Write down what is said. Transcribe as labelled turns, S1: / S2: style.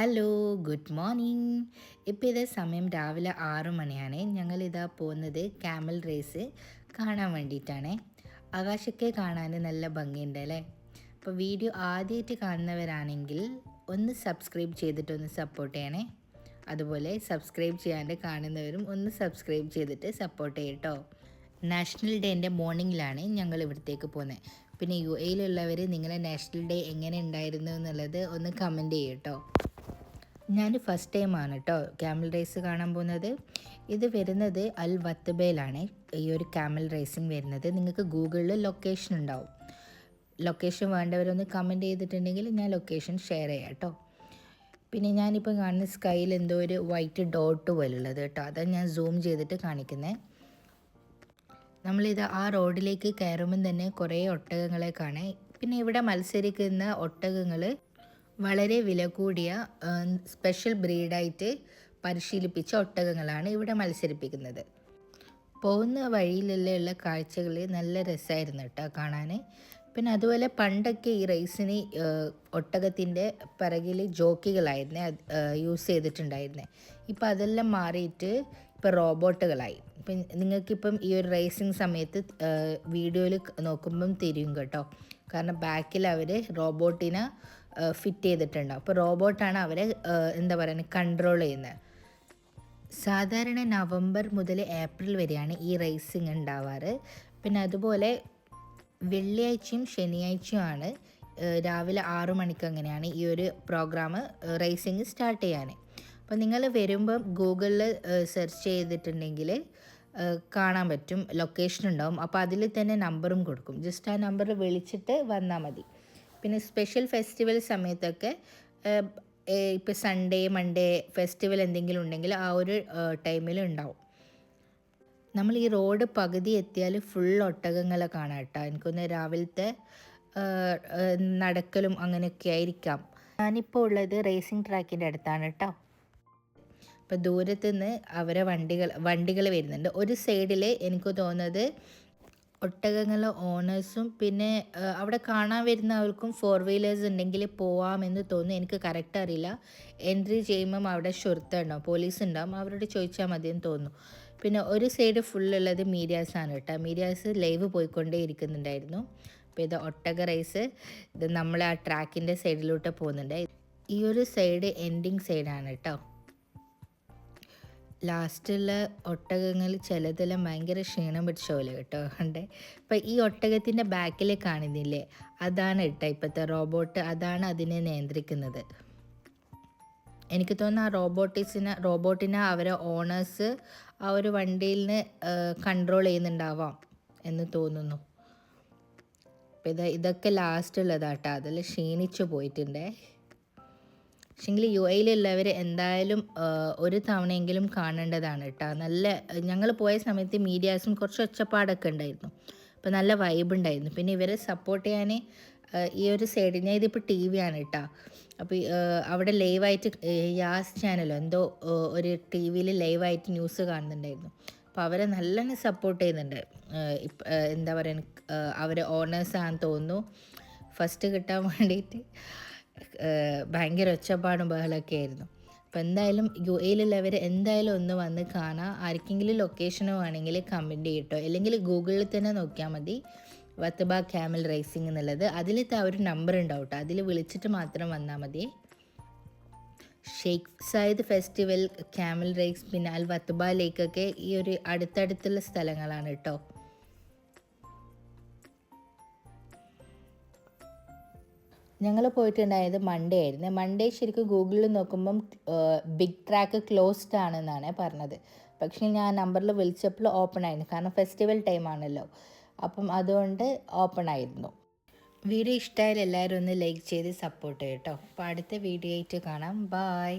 S1: Hello, good morning. ഇപ്പോൾ ഇതേ സമയം രാവിലെ 6 മണിയാണ്. ഞങ്ങളിതാ പോകുന്നത് ക്യാമൽ റേസ് കാണാൻ വേണ്ടിയിട്ടാണ്. ആകാശമൊക്കെ കാണാൻ നല്ല ഭംഗിയുണ്ട് അല്ലേ? അപ്പോൾ വീഡിയോ ആദ്യമായിട്ട് കാണുന്നവരാണെങ്കിൽ ഒന്ന് സബ്സ്ക്രൈബ് ചെയ്തിട്ടൊന്ന് സപ്പോർട്ട് ചെയ്യണേ. അതുപോലെ സബ്സ്ക്രൈബ് ചെയ്യാണ്ട് കാണുന്നവരും ഒന്ന് സബ്സ്ക്രൈബ് ചെയ്തിട്ട് സപ്പോർട്ട് ചെയ്യട്ടോ. നാഷണൽ ഡേൻ്റെ മോർണിംഗിലാണ് ഞങ്ങൾ ഇവിടത്തേക്ക് പോകുന്നത്. പിന്നെ യു എയിലുള്ളവർ നിങ്ങളെ നാഷണൽ ഡേ എങ്ങനെ ഉണ്ടായിരുന്നു എന്നുള്ളത് ഒന്ന് കമൻറ്റ് ചെയ്യട്ടോ. ഞാൻ ഫസ്റ്റ് ടൈമാണ് കേട്ടോ ക്യാമൽ റേസ് കാണാൻ പോകുന്നത്. ഇത് വരുന്നത് അൽ വത്തബയിലാണ് ഈ ഒരു ക്യാമൽ റേസിങ് വരുന്നത്. നിങ്ങൾക്ക് ഗൂഗിളിൽ ലൊക്കേഷൻ ഉണ്ടാവും. ലൊക്കേഷൻ വേണ്ടവരൊന്ന് കമൻറ്റ് ചെയ്തിട്ടുണ്ടെങ്കിൽ ഞാൻ ലൊക്കേഷൻ ഷെയർ ചെയ്യാം കേട്ടോ. പിന്നെ ഞാനിപ്പോൾ കാണുന്ന സ്കൈയിൽ എന്തോ ഒരു വൈറ്റ് ഡോട്ട് പോലുള്ളത് കേട്ടോ, അതാണ് ഞാൻ സൂം ചെയ്തിട്ട് കാണിക്കുന്നത്. നമ്മളിത് ആ റോഡിലേക്ക് കയറുമ്പം തന്നെ കുറേ ഒട്ടകങ്ങളെ കാണാം. പിന്നെ ഇവിടെ മത്സരിക്കുന്ന ഒട്ടകങ്ങൾ വളരെ വില കൂടിയ സ്പെഷ്യൽ ബ്രീഡായിട്ട് പരിശീലിപ്പിച്ച ഒട്ടകങ്ങളാണ് ഇവിടെ മത്സരിപ്പിക്കുന്നത്. പോകുന്ന വഴിയിലുള്ള കാഴ്ചകൾ നല്ല രസമായിരുന്നു കേട്ടോ കാണാൻ. പിന്നെ അതുപോലെ പണ്ടൊക്കെ ഈ റേസിന് ഒട്ടകത്തിൻ്റെ പിറകിൽ ജോക്കികളായിരുന്നു യൂസ് ചെയ്തിട്ടുണ്ടായിരുന്നത്. ഇപ്പം അതെല്ലാം മാറിയിട്ട് ഇപ്പോൾ റോബോട്ടുകളായി. ഇപ്പം നിങ്ങൾക്കിപ്പം ഈ ഒരു റേസിങ് സമയത്ത് വീഡിയോയിൽ നോക്കുമ്പം തിരിയും കേട്ടോ. കാരണം ബാക്കിൽ അവർ റോബോട്ടിനെ ഫിറ്റ് ചെയ്തിട്ടുണ്ടാവും. അപ്പോൾ റോബോട്ടാണ് അവരെ എന്താ പറയുക കൺട്രോൾ ചെയ്യുന്നത്. സാധാരണ നവംബർ മുതൽ ഏപ്രിൽ വരെയാണ് ഈ റേസിങ് ഉണ്ടാവാറ്. പിന്നെ അതുപോലെ വെള്ളിയാഴ്ചയും ശനിയാഴ്ചയുമാണ് രാവിലെ 6 മണിക്ക് അങ്ങനെയാണ് ഈ ഒരു പ്രോഗ്രാം റേസിങ് സ്റ്റാർട്ട് ചെയ്യാൻ. അപ്പോൾ നിങ്ങൾ വരുമ്പം ഗൂഗിളിൽ സെർച്ച് ചെയ്തിട്ടുണ്ടെങ്കിൽ കാണാൻ പറ്റും, ലൊക്കേഷൻ ഉണ്ടാവും. അപ്പോൾ അതിൽ തന്നെ നമ്പറും കൊടുക്കും. ജസ്റ്റ് ആ നമ്പർ വിളിച്ചിട്ട് വന്നാൽ മതി. പിന്നെ സ്പെഷ്യൽ ഫെസ്റ്റിവൽ സമയത്തൊക്കെ ഇപ്പോൾ സൺഡേ മൺഡേ ഫെസ്റ്റിവൽ എന്തെങ്കിലും ഉണ്ടെങ്കിൽ ആ ഒരു ടൈമിൽ ഉണ്ടാവും. നമ്മൾ ഈ റോഡ് പകുതി എത്തിയാൽ ഫുൾ ഒട്ടകങ്ങളെ കാണാം കേട്ടോ. എനിക്കൊന്ന് രാവിലത്തെ നടക്കലും അങ്ങനെയൊക്കെ ആയിരിക്കാം. ഞാനിപ്പോൾ ഉള്ളത് റേസിംഗ് ട്രാക്കിൻ്റെ അടുത്താണ് കേട്ടോ. ഇപ്പോൾ ദൂരത്തുനിന്ന് അവരെ വണ്ടികൾ വരുന്നുണ്ട്. ഒരു സൈഡിൽ എനിക്ക് തോന്നുന്നത് ഒട്ടകങ്ങളുടെ ഓണേഴ്സും പിന്നെ അവിടെ കാണാൻ വരുന്നവർക്കും 4 വീലേഴ്സ് ഉണ്ടെങ്കിൽ പോവാമെന്ന് തോന്നുന്നു. എനിക്ക് കറക്റ്റ് അറിയില്ല. എൻട്രി ചെയ്യുമ്പം അവിടെ ഷുർത്ത ഉണ്ടാവും, പോലീസ് ഉണ്ടാവും, അവരോട് ചോദിച്ചാൽ മതിയെന്ന് തോന്നുന്നു. പിന്നെ ഒരു സൈഡ് ഫുള്ളുള്ളത് മീഡിയാസാണ് കേട്ടോ. മീഡിയാസ് ലൈവ് പോയിക്കൊണ്ടേ ഇരിക്കുന്നുണ്ടായിരുന്നു. അപ്പോൾ ഇത് ഒട്ടക റേസ്, ഇത് നമ്മൾ ആ ട്രാക്കിൻ്റെ സൈഡിലോട്ട് പോകുന്നുണ്ട്. ഈ ഒരു സൈഡ് എൻഡിങ് സൈഡാണ് കേട്ടോ. ലാസ്റ്റുള്ള ഒട്ടകങ്ങൾ ചിലതെല്ലാം ഭയങ്കര ക്ഷീണം പിടിച്ച പോലെ കേട്ടോ കണ്ടേ. അപ്പം ഈ ഒട്ടകത്തിൻ്റെ ബാക്കിൽ കാണുന്നില്ലേ, അതാണ് കേട്ടോ ഇപ്പോഴത്തെ റോബോട്ട്, അതാണ് അതിനെ നിയന്ത്രിക്കുന്നത്. എനിക്ക് തോന്നുന്നു ആ റോബോട്ടിനെ അവരെ ഓണേഴ്സ് ആ ഒരു വണ്ടിയിൽ നിന്ന് കൺട്രോൾ ചെയ്യുന്നുണ്ടാവാം എന്ന് തോന്നുന്നു. അപ്പം ഇതൊക്കെ ലാസ്റ്റ് ഉള്ളതാട്ടോ, അതെല്ലാം ക്ഷീണിച്ചു പോയിട്ടുണ്ടേ. പക്ഷേങ്കിൽ യു എയിലുള്ളവർ എന്തായാലും ഒരു തവണയെങ്കിലും കാണേണ്ടതാണ് കേട്ടോ. നല്ല ഞങ്ങൾ പോയ സമയത്ത് മീഡിയാസും കുറച്ച് ഒച്ചപ്പാടൊക്കെ ഉണ്ടായിരുന്നു. അപ്പോൾ നല്ല വൈബ് ഉണ്ടായിരുന്നു. പിന്നെ ഇവരെ സപ്പോർട്ട് ചെയ്യാൻ ഈ ഒരു സൈഡിൽ ഞാൻ ഇതിപ്പോൾ ടി വി ആണ് കേട്ടോ. അപ്പോൾ അവിടെ ലൈവായിട്ട് യാസ് ചാനലോ എന്തോ ഒരു ടി വിയിൽ ലൈവായിട്ട് ന്യൂസ് കാണുന്നുണ്ടായിരുന്നു. അപ്പോൾ അവരെ നല്ലോണം സപ്പോർട്ട് ചെയ്യുന്നുണ്ട്. എന്താ പറയുക, അവരെ ഓണേഴ്സാണെന്ന് തോന്നുന്നു. ഫസ്റ്റ് കിട്ടാൻ വേണ്ടിയിട്ട് ഭയങ്കര ഒച്ചപ്പാടും ബഹളമൊക്കെ ആയിരുന്നു. അപ്പോൾ എന്തായാലും യു എയിലുള്ളവർ എന്തായാലും ഒന്ന് വന്ന് കാണാം. ആർക്കെങ്കിലും ലൊക്കേഷനോ ആണെങ്കിൽ കമൻറ്റ് ചെയ്യട്ടോ, അല്ലെങ്കിൽ ഗൂഗിളിൽ തന്നെ നോക്കിയാൽ മതി വത്തബ ക്യാമൽ റേസിംഗ് എന്നുള്ളത്. അതിലത്തെ ആ ഒരു നമ്പർ ഉണ്ടാവും കേട്ടോ, അതിൽ വിളിച്ചിട്ട് മാത്രം വന്നാൽ മതി. Sheikh Zayed festival, camel race, പിന്നെ അൽ വത്തബ ലേക്കൊക്കെ ഈ ഒരു അടുത്തടുത്തുള്ള സ്ഥലങ്ങളാണ് കേട്ടോ. ഞങ്ങൾ പോയിട്ടുണ്ടായത് മൺഡേ ആയിരുന്നു. മൺഡേ ശരിക്കും ഗൂഗിളിൽ നോക്കുമ്പം ബിഗ് ട്രാക്ക് ക്ലോസ്ഡ് ആണെന്നാണ് പറഞ്ഞത്. പക്ഷേ ഞാൻ നമ്പറിൽ വിളിച്ചപ്പോൾ ഓപ്പൺ ആയിരുന്നു, കാരണം ഫെസ്റ്റിവൽ ടൈം ആണല്ലോ. അപ്പം അതുകൊണ്ട് ഓപ്പൺ ആയിരുന്നു. വീഡിയോ ഇഷ്ടമായാലും എല്ലാവരും ഒന്ന് ലൈക്ക് ചെയ്ത് സപ്പോർട്ട് ചെയ്യട്ടോ. അപ്പോൾ അടുത്ത വീഡിയോ ആയിട്ട് കാണാം. ബായ്.